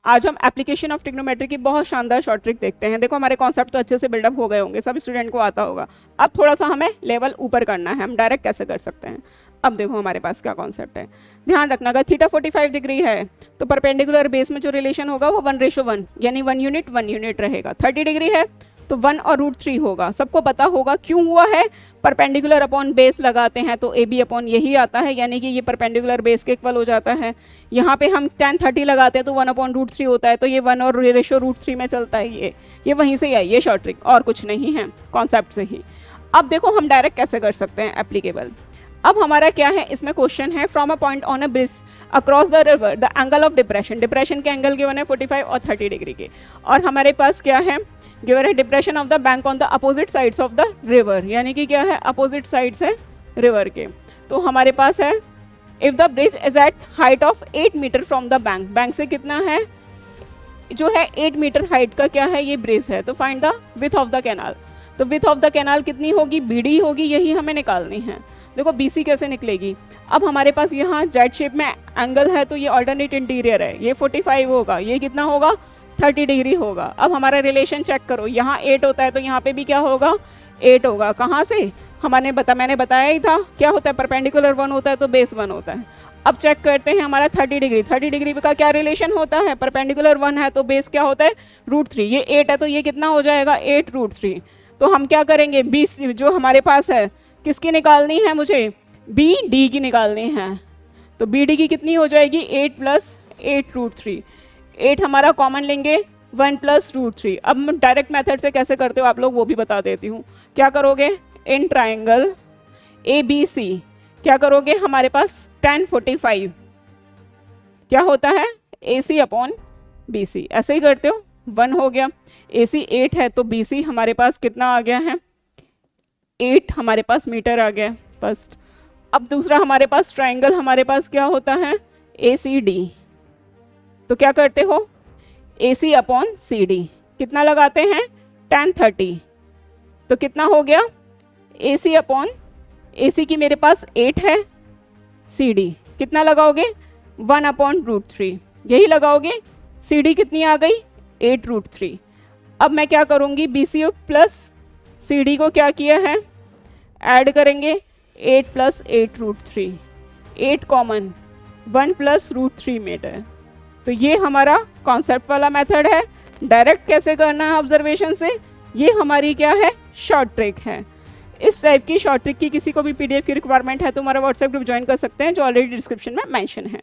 आज हम application of trigonometry की बहुत शानदार शॉर्ट ट्रिक देखते हैं। देखो हमारे कॉन्सेप्ट तो अच्छे से बिल्डअप हो गए होंगे, सब स्टूडेंट को आता होगा। अब थोड़ा सा हमें लेवल ऊपर करना है, हम डायरेक्ट कैसे कर सकते हैं। अब देखो हमारे पास क्या कॉन्सेप्ट है, ध्यान रखना। अगर थीटा 45 डिग्री है तो परपेंडिकुलर बेस में जो रिलेशन होगा वो 1:1 यानी 1 यूनिट रहेगा। 30 डिग्री है तो 1 और √3 होगा। सबको पता होगा क्यों हुआ है, परपेंडिकुलर अपॉन बेस लगाते हैं तो AB अपॉन यही आता है, यानी कि ये परपेंडिकुलर बेस के इक्वल हो जाता है। यहाँ पे हम tan 30 लगाते हैं तो 1/√3 होता है, तो ये 1 और रेशो √3 में चलता है। ये वहीं से आई ये शॉर्ट ट्रिक, और कुछ नहीं है, कॉन्सेप्ट से ही। अब देखो हम डायरेक्ट कैसे कर सकते हैं एप्लीकेबल। अब हमारा क्या है, इसमें क्वेश्चन है from a point on a bridge across the river the angle of depression के एंगल गिवन है 45 और 30 डिग्री के, और हमारे पास क्या है गिवन है depression of the bank on the opposite sides of the river, यानी कि क्या है अपोजिट साइड्स है रिवर के। तो हमारे पास है if the bridge is at height of 8 metre from the bank, bank से कितना है जो है 8 मीटर हाइट का क्या है ये ब्रिज है, तो find the width of the canal. तो विथ ऑफ द कैनाल कितनी होगी, BD होगी, यही हमें निकालनी है। देखो BC कैसे निकलेगी, अब हमारे पास यहाँ जेड शेप में एंगल है तो ये ऑल्टरनेट इंटीरियर है, ये 45 होगा, ये कितना होगा 30 डिग्री होगा। अब हमारा रिलेशन चेक करो, यहाँ 8 होता है तो यहाँ पे भी क्या होगा 8 होगा। कहाँ से मैंने बताया ही था क्या होता है, परपेंडिकुलर 1 होता है तो बेस 1 होता है। अब चेक करते हैं हमारा 30 डिग्री का क्या रिलेशन होता है, परपेंडिकुलर 1 है तो बेस क्या होता है √3, ये 8 है तो ये कितना हो जाएगा 8√3। तो हम क्या करेंगे, 20 जो हमारे पास है किसकी निकालनी है, मुझे BD की निकालनी है। तो BD की कितनी हो जाएगी 8 + 8√3, 8 हमारा कॉमन लेंगे 1 + √3। अब मैं डायरेक्ट मेथड से कैसे करते हो आप लोग वो भी बता देती हूँ। क्या करोगे, इन ट्राइंगल ABC क्या करोगे, हमारे पास tan 45 क्या होता है AC अपॉन BC, ऐसे ही करते हो। 1 हो गया, AC 8 है तो BC हमारे पास कितना आ गया है 8 हमारे पास मीटर आ गया फर्स्ट। अब दूसरा हमारे पास ट्राइंगल हमारे पास क्या होता है ACD, तो क्या करते हो AC अपॉन CD कितना लगाते हैं tan 30, तो कितना हो गया AC अपॉन AC की मेरे पास 8 है, CD कितना लगाओगे 1/√3 यही लगाओगे, CD कितनी आ गई 8√3। अब मैं क्या करूँगी BC प्लस CD को क्या किया है ऐड करेंगे 8 + 8√3, 8 कॉमन 1 + √3 मीटर। तो ये हमारा कॉन्सेप्ट वाला मेथड है। डायरेक्ट कैसे करना है ऑब्जर्वेशन से, ये हमारी क्या है शॉर्ट ट्रिक है। इस टाइप की शॉर्ट ट्रिक की किसी को भी PDF की रिक्वायरमेंट है तो हमारा व्हाट्सएप ग्रुप ज्वाइन कर सकते हैं जो ऑलरेडी डिस्क्रिप्शन में मेंशन है।